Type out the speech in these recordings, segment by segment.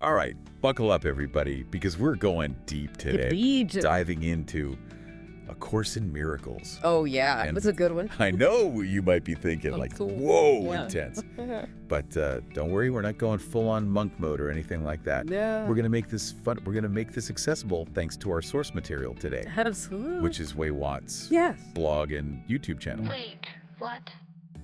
All right, buckle up, everybody, because we're going deep today. Indeed. Diving into A Course in Miracles. Oh, yeah. And That's a good one. I know you might be thinking, like, Cool. whoa, Yeah. intense. But don't worry, we're not going full-on monk mode or anything like that. Yeah. We're going to make this fun. We're going to make this accessible thanks to our source material today, Absolutely. which is Wei Watt's Yes. blog and YouTube channel. Wait, what?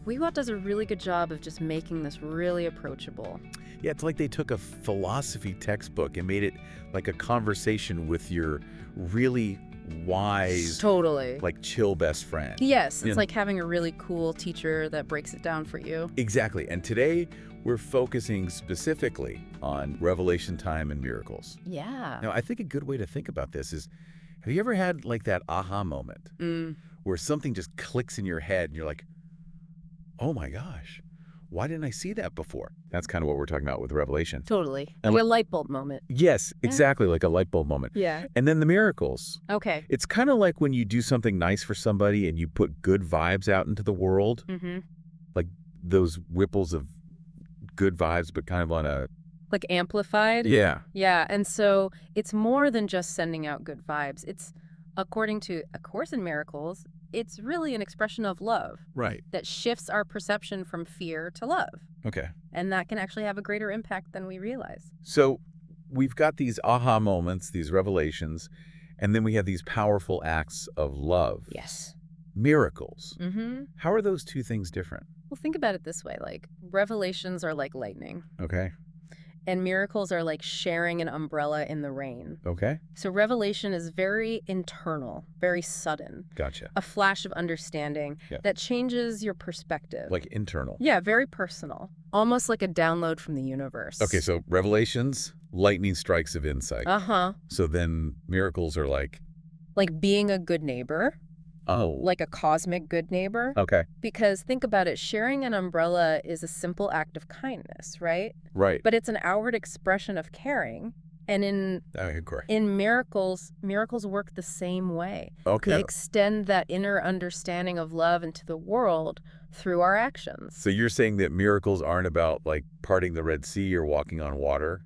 WeWatt does a really good job of just making this really approachable. Yeah, it's like they took a philosophy textbook and made it like a conversation with your really wise, Totally. like chill best friend. Yes, Yeah. it's like having a really cool teacher that breaks it down for you. Exactly. And today we're focusing specifically on revelation time and miracles. Yeah. Now, I think a good way to think about this is, have you ever had like that aha moment where something just clicks in your head and you're like, oh my gosh, why didn't I see that before? That's kind of what we're talking about with revelation. Totally. And Like a light bulb moment. Yes, Yeah. exactly, like a light bulb moment. Yeah. And then the miracles. Okay. It's kind of like when you do something nice for somebody and you put good vibes out into the world, Mm-hmm. like those ripples of good vibes, but kind of on a... Like amplified. Yeah. Yeah. And so it's more than just sending out good vibes. It's, according to A Course in Miracles, it's really an expression of love Right. that shifts our perception from fear to love. Okay. And that can actually have a greater impact than we realize. So we've got these aha moments, these revelations, and then we have these powerful acts of love. Yes. Miracles. Mm-hmm. How are those two things different? Well, think about it this way. Like, revelations are like lightning, Okay. and miracles are like sharing an umbrella in the rain. Okay. So revelation is very internal, very sudden, Gotcha. a flash of understanding Yeah. that changes your perspective. Like internal. Yeah, very personal, almost like a download from the universe. Okay, so revelations, lightning strikes of insight. Uh-huh. So then miracles are like... Like being a good neighbor, Oh. like a cosmic good neighbor. Okay. Because think about it, sharing an umbrella is a simple act of kindness, right? Right. But it's an outward expression of caring. And I agree. in miracles work the same way. Okay. They extend that inner understanding of love into the world through our actions. So you're saying that miracles aren't about like parting the Red Sea or walking on water?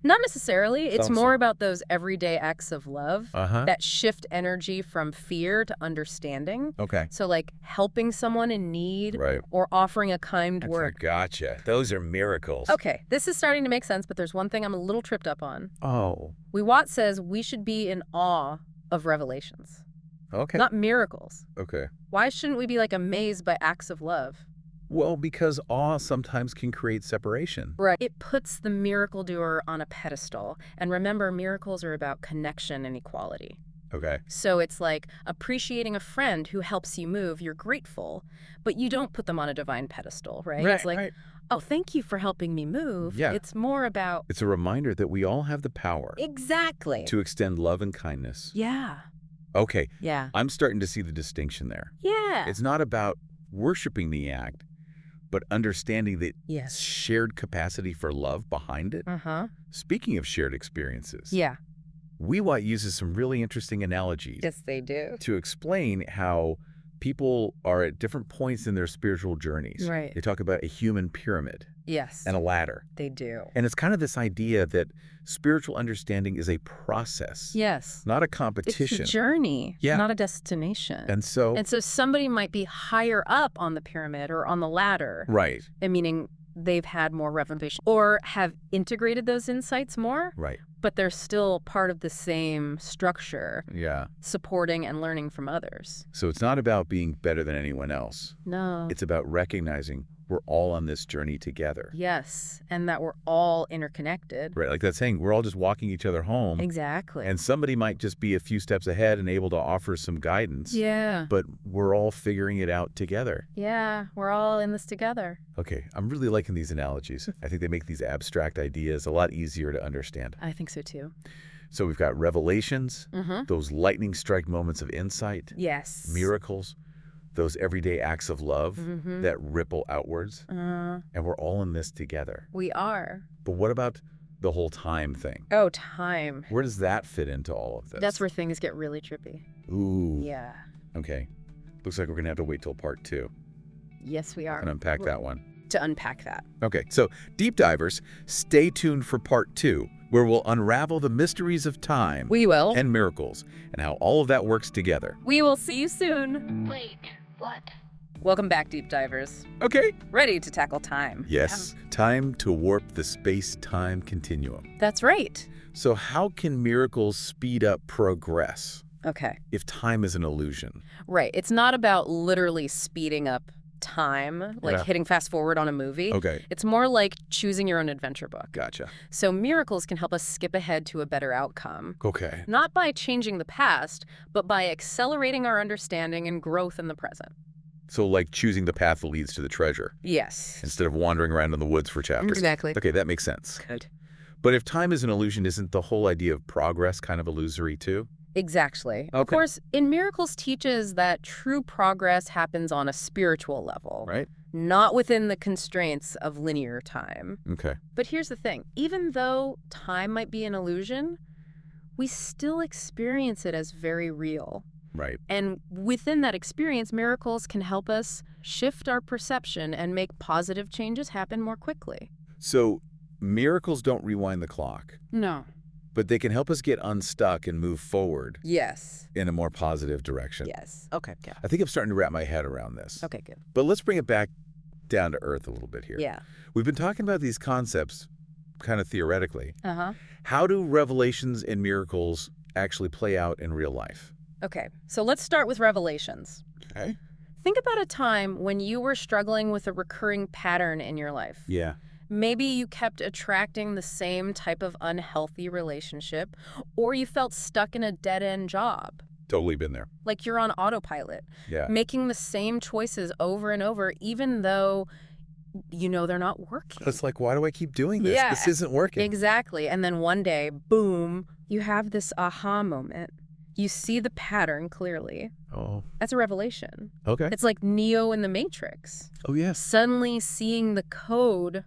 Not necessarily. It's Sounds more so. about those everyday acts of love Uh-huh. that shift energy from fear to understanding. Okay. So like helping someone in need Right. or offering a kind word. Gotcha. Those are miracles. Okay, this is starting to make sense, but there's one thing I'm a little tripped up on. Oh. WeWatt says we should be in awe of revelations, Okay. not miracles. Okay. Why shouldn't we be like amazed by acts of love? Well, because awe sometimes can create separation. Right. It puts the miracle doer on a pedestal. And remember, miracles are about connection and equality. Okay. So it's like appreciating a friend who helps you move, you're grateful, but you don't put them on a divine pedestal, right? It's like, oh, thank you for helping me move. Yeah. It's more about... It's a reminder that we all have the power Exactly. to extend love and kindness. Yeah. Okay. Yeah. I'm starting to see the distinction there. Yeah. It's not about worshiping the act, but understanding the Yes. shared capacity for love behind it. Uh-huh. Speaking of shared experiences, Yeah. WeWatt uses some really interesting analogies Yes, they do. to explain how people are at different points in their spiritual journeys. Right. They talk about a human pyramid Yes, and a ladder. they do. And it's kind of this idea that spiritual understanding is a process, Yes. not a It's competition. a journey, Yeah. not a destination. And so, somebody might be higher up on the pyramid or on the ladder, right, meaning they've had more revelation or have integrated those insights more, right, but they're still part of the same structure, yeah. supporting and learning from others. So it's not about being better than anyone else. No. It's about recognizing we're all on this journey together. Yes, and that we're all interconnected. Right, like that saying, we're all just walking each other home. Exactly. And somebody might just be a few steps ahead and able to offer some guidance. Yeah. But we're all figuring it out together. Yeah, we're all in this together. Okay, I'm really liking these analogies. I think they make these abstract ideas a lot easier to understand. I think so too. So we've got revelations, Mm-hmm. those lightning strike moments of insight, Yes. miracles, those everyday acts of love Mm-hmm. that ripple outwards, and we're all in this together. We are. But what about the whole time thing? Oh, time. Where does that fit into all of this? That's where things get really trippy. Ooh. Yeah. Okay. Looks like we're going to have to wait till part 2 Yes, we are. and unpack that one. to unpack that. Okay, so deep divers, stay tuned for part 2, where we'll unravel the mysteries of time We will. and miracles and how all of that works together. We will see you soon. Wait, what? Welcome back, deep divers. Okay. Ready to tackle time. Yes, time to warp the space-time continuum. That's right. So how can miracles speed up progress Okay. if time is an illusion? Right. It's not about literally speeding up time, like hitting fast forward on a movie. Okay. It's more like choosing your own adventure book. Gotcha. So miracles can help us skip ahead to a better outcome. Okay. Not by changing the past, but by accelerating our understanding and growth in the present. So like choosing the path that leads to the treasure Yes. instead of wandering around in the woods for chapters. Exactly. Okay, that makes sense. Good. But if time is an illusion, isn't the whole idea of progress kind of illusory too? Exactly. Of Okay. course, in Miracles teaches that true progress happens on a spiritual level, Right? not within the constraints of linear time. Okay. But here's the thing. Even though time might be an illusion, we still experience it as very real. Right. And within that experience, miracles can help us shift our perception and make positive changes happen more quickly. So miracles don't rewind the clock, No. but they can help us get unstuck and move forward Yes. in a more positive direction. Yes. Okay. Yeah. I think I'm starting to wrap my head around this. Okay, good. But let's bring it back down to earth a little bit here. Yeah. We've been talking about these concepts kind of theoretically. Uh-huh. How do revelations and miracles actually play out in real life? Okay. So let's start with revelations. Okay. Think about a time when you were struggling with a recurring pattern in your life. Yeah. Maybe you kept attracting the same type of unhealthy relationship, or you felt stuck in a dead-end job. Totally been there. Like you're on autopilot, Yeah. making the same choices over and over, even though you know they're not working. It's like, why do I keep doing this? Yeah. This isn't working. Exactly. And then one day, boom, you have this aha moment. You see the pattern clearly. Oh, That's a revelation. okay. It's like Neo in the Matrix. Oh, yes. Suddenly seeing the code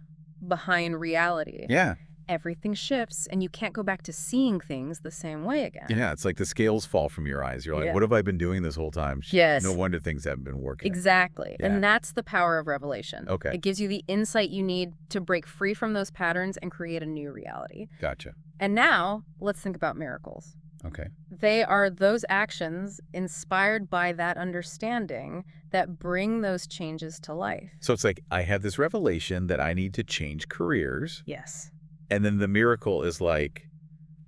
behind reality. Yeah. Everything shifts, and you can't go back to seeing things the same way again. Yeah, it's like the scales fall from your eyes. You're like, Yeah. what have I been doing this whole time? Yes. No wonder things haven't been working. Exactly. Yeah. And that's the power of revelation. Okay. It gives you the insight you need to break free from those patterns and create a new reality. Gotcha. And now, let's think about miracles. Okay. They are those actions inspired by that understanding that bring those changes to life. So it's like I have this revelation that I need to change careers. Yes. And then the miracle is like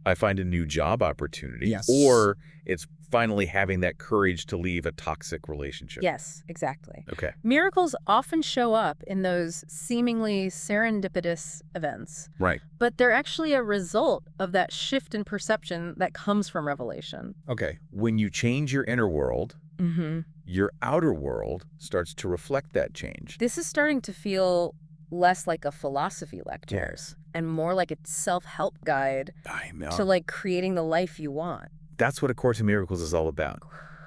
I find a new job opportunity. Yes. Or it's finally having that courage to leave a toxic relationship. Yes, exactly. Okay. Miracles often show up in those seemingly serendipitous events, Right. but they're actually a result of that shift in perception that comes from revelation. Okay. When you change your inner world, Mm-hmm. your outer world starts to reflect that change. This is starting to feel less like a philosophy lecture and more like a self-help guide I know. to like creating the life you want. That's what A Course in Miracles is all about.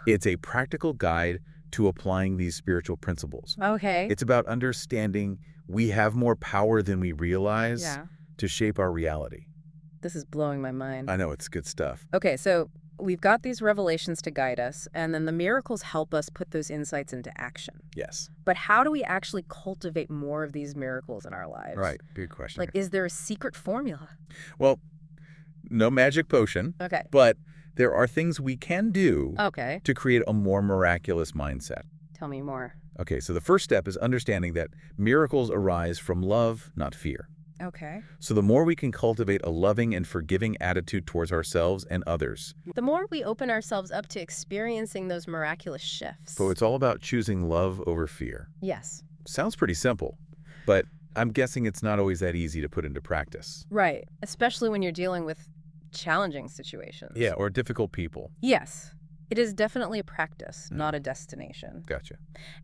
It's a practical guide to applying these spiritual principles. Okay. It's about understanding we have more power than we realize Yeah. to shape our reality. This is blowing my mind. I know, it's good stuff. Okay, so we've got these revelations to guide us, and then the miracles help us put those insights into action. Yes. But how do we actually cultivate more of these miracles in our lives? Right. Good question. Like, is there a secret formula? Well, no magic potion, Okay. but there are things we can do Okay. to create a more miraculous mindset. Tell me more. Okay, so the first step is understanding that miracles arise from love, not fear. Okay. So the more we can cultivate a loving and forgiving attitude towards ourselves and others. The more we open ourselves up to experiencing those miraculous shifts. So it's all about choosing love over fear. Yes. Sounds pretty simple, but I'm guessing it's not always that easy to put into practice. Right. Especially when you're dealing with challenging situations. Yeah, or difficult people. Yes. It is definitely a practice, not a destination. Gotcha.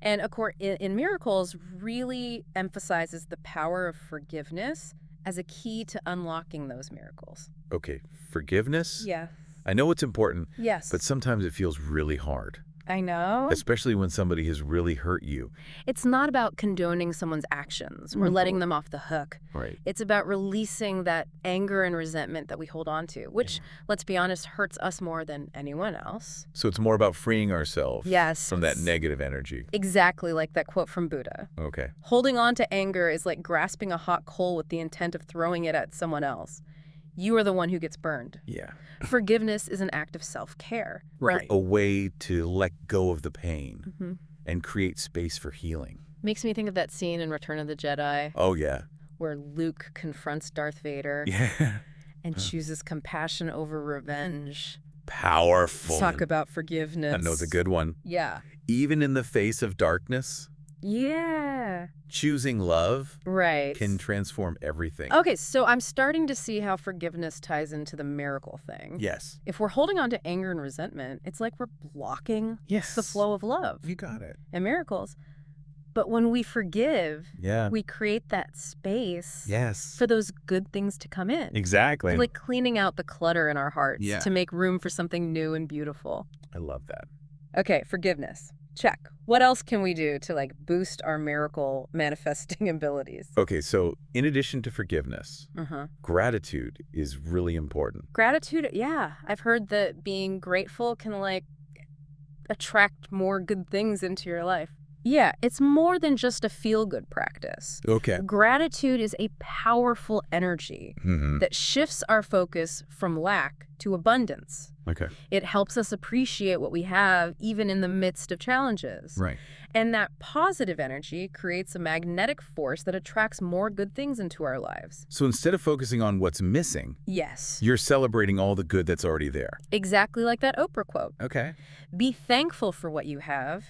And of course, in Miracles really emphasizes the power of forgiveness as a key to unlocking those miracles. Okay, forgiveness? Yeah. I know it's important, Yes. but sometimes it feels really hard. I know. Especially when somebody has really hurt you. It's not about condoning someone's actions or letting them off the hook. Right. It's about releasing that anger and resentment that we hold on to, which, let's be honest, hurts us more than anyone else. So it's more about freeing ourselves Yes. from that negative energy. Exactly like that quote from Buddha. Okay. Holding on to anger is like grasping a hot coal with the intent of throwing it at someone else. You are the one who gets burned. Yeah. Forgiveness is an act of self-care. Right. A way to let go of the pain Mm-hmm. and create space for healing. Makes me think of that scene in Return of the Jedi Oh, yeah. where Luke confronts Darth Vader Yeah. and chooses compassion over revenge. Powerful. Talk about forgiveness. I know it's a good one. Yeah. Even in the face of darkness, Yeah. choosing love Right. can transform everything. Okay, so I'm starting to see how forgiveness ties into the miracle thing. Yes. If we're holding on to anger and resentment, it's like we're blocking Yes. the flow of love You got it. and miracles. But when we forgive, Yeah. we create that space Yes. for those good things to come in. Exactly. Like cleaning out the clutter in our hearts Yeah. to make room for something new and beautiful. I love that. Okay, forgiveness. Check. What else can we do to boost our miracle manifesting abilities? Okay, so in addition to forgiveness, Uh-huh. gratitude is really important. Gratitude, yeah. I've heard that being grateful can attract more good things into your life. Yeah, it's more than just a feel-good practice. Okay. Gratitude is a powerful energy that shifts our focus from lack to abundance. Okay. It helps us appreciate what we have even in the midst of challenges. Right. And that positive energy creates a magnetic force that attracts more good things into our lives. So instead of focusing on what's missing, Yes. you're celebrating all the good that's already there. Exactly like that Oprah quote. Okay. Be thankful for what you have.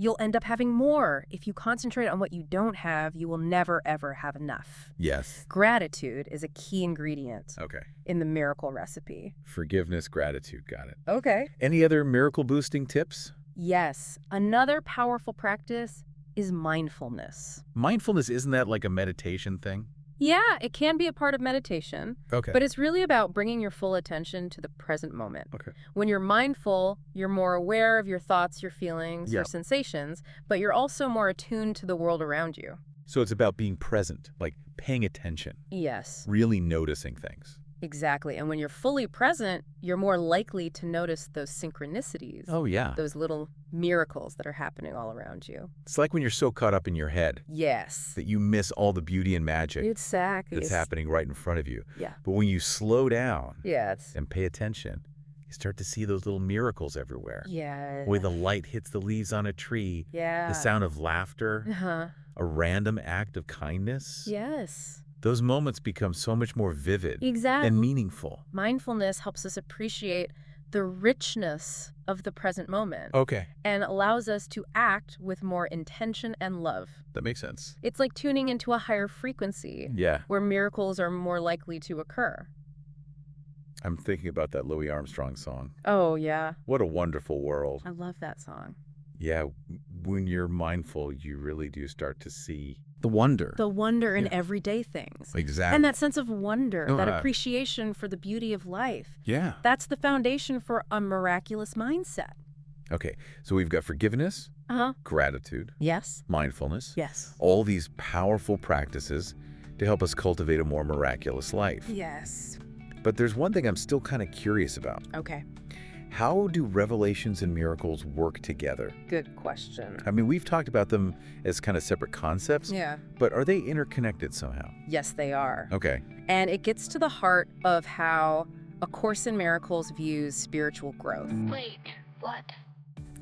You'll end up having more. If you concentrate on what you don't have, you will never, ever have enough. Yes. Gratitude is a key ingredient Okay. in the miracle recipe. Forgiveness, gratitude. Got it. Okay. Any other miracle boosting tips? Yes. Another powerful practice is mindfulness. Mindfulness, isn't that like a meditation thing? Yeah, it can be a part of meditation, Okay. but it's really about bringing your full attention to the present moment. Okay. When you're mindful, you're more aware of your thoughts, your feelings, your Yep. sensations, but you're also more attuned to the world around you. So it's about being present, like paying attention, Yes, really noticing things. exactly. And when you're fully present, you're more likely to notice those synchronicities, Oh, yeah. those little miracles that are happening all around you. It's like when you're so caught up in your head Yes. that you miss all the beauty and magic Exactly. that's happening right in front of you. Yeah. But when you slow down Yeah, it's... and pay attention, you start to see those little miracles everywhere. Yeah. The way the light hits the leaves on a tree, Yeah. the sound of laughter, Uh-huh. a random act of kindness. Yes. Those moments become so much more vivid Exactly. and meaningful. Mindfulness helps us appreciate the richness of the present moment Okay. and allows us to act with more intention and love. That makes sense. It's like tuning into a higher frequency Yeah. where miracles are more likely to occur. I'm thinking about that Louis Armstrong song. Oh, yeah. What a wonderful world. I love that song. Yeah, when you're mindful, you really do start to see the wonder. The wonder in Yeah. everyday things. Exactly. And that sense of wonder, Oh, that appreciation for the beauty of life. Yeah. That's the foundation for a miraculous mindset. Okay, so we've got forgiveness, Uh-huh. gratitude, Yes. mindfulness, Yes. all these powerful practices to help us cultivate a more miraculous life. Yes. But there's one thing I'm still kind of curious about. Okay. How do revelations and miracles work together? Good question. I mean, we've talked about them as kind of separate concepts, Yeah. but are they interconnected somehow? Yes, they are. Okay. And it gets to the heart of how A Course in Miracles views spiritual growth. Wait, what?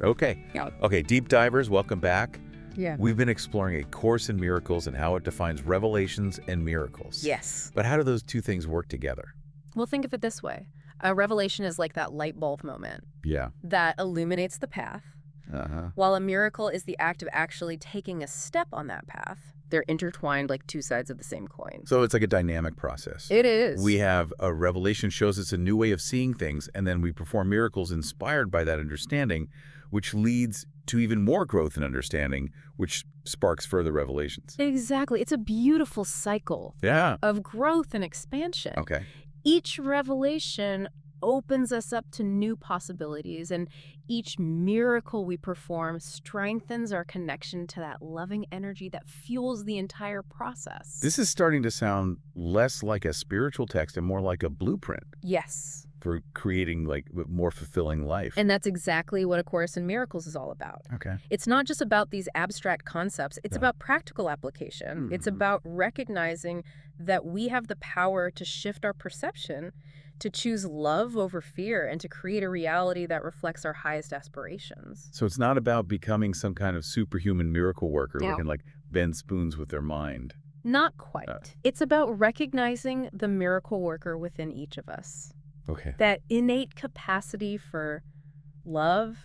Okay. Yeah. Okay, deep divers, welcome back. Yeah. We've been exploring A Course in Miracles and how it defines revelations and miracles. Yes. But how do those two things work together? Well, think of it this way. A revelation is like that light bulb moment Yeah. that illuminates the path, Uh-huh. while a miracle is the act of actually taking a step on that path. They're intertwined like two sides of the same coin. So it's like a dynamic process. It is. We have a revelation shows us a new way of seeing things, and then we perform miracles inspired by that understanding, which leads to even more growth in understanding, which sparks further revelations. Exactly. It's a beautiful cycle Yeah. of growth and expansion. Okay. Each revelation opens us up to new possibilities, and each miracle we perform strengthens our connection to that loving energy that fuels the entire process. This is starting to sound less like a spiritual text and more like a blueprint. Yes. For creating like a more fulfilling life. And that's exactly what A Course in Miracles is all about. Okay. It's not just about these abstract concepts. It's about practical application. Mm-hmm. It's about recognizing that we have the power to shift our perception, to choose love over fear, and to create a reality that reflects our highest aspirations. So it's not about becoming some kind of superhuman miracle worker No. who can like bend spoons with their mind. Not quite. It's about recognizing the miracle worker within each of us. Okay. That innate capacity for love,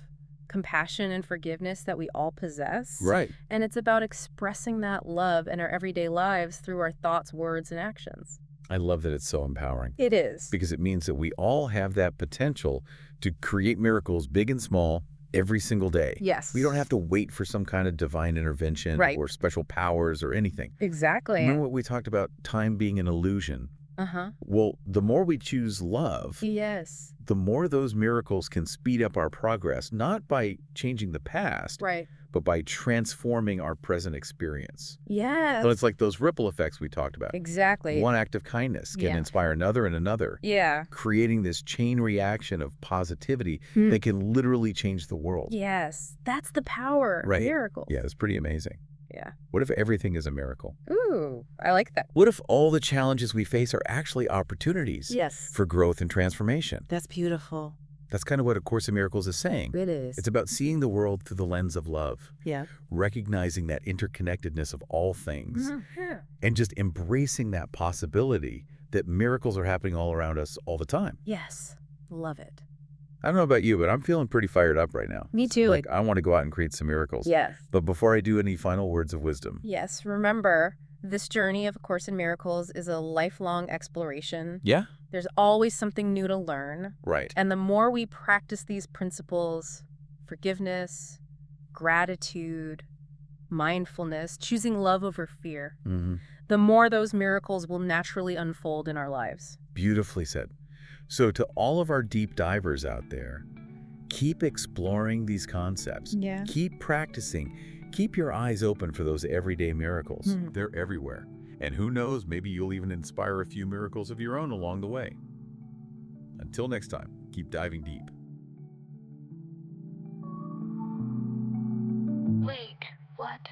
compassion, and forgiveness that we all possess. Right. And it's about expressing that love in our everyday lives through our thoughts, words, and actions. I love that it's so empowering. It is. Because it means that we all have that potential to create miracles, big and small, every single day. Yes. We don't have to wait for some kind of divine intervention or special powers or anything. Exactly. Remember what we talked about, time being an illusion? Uh-huh. Well, the more we choose love, yes, the more those miracles can speed up our progress, not by changing the past, but by transforming our present experience. Yes. So it's like those ripple effects we talked about. Exactly. One act of kindness can inspire another and another. Yeah. Creating this chain reaction of positivity that can literally change the world. Yes. That's the power of miracles. Yeah, it's pretty amazing. Yeah. What if everything is a miracle? Ooh, I like that. What if all the challenges we face are actually opportunities for growth and transformation? That's beautiful. That's kind of what A Course in Miracles is saying. It is. It's about seeing the world through the lens of love. Yeah. Recognizing that interconnectedness of all things. And just embracing that possibility that miracles are happening all around us all the time. Yes. Love it. I don't know about you, but I'm feeling pretty fired up right now. Me too. Like I want to go out and create some miracles. Yes. But before I do, any final words of wisdom? Yes. Remember, this journey of A Course in Miracles is a lifelong exploration. Yeah. There's always something new to learn. Right. And the more we practice these principles, forgiveness, gratitude, mindfulness, choosing love over fear, the more those miracles will naturally unfold in our lives. Beautifully said. So to all of our deep divers out there, keep exploring these concepts. Yeah. Keep practicing. Keep your eyes open for those everyday miracles. They're everywhere. And who knows, maybe you'll even inspire a few miracles of your own along the way. Until next time, keep diving deep. Wait, what?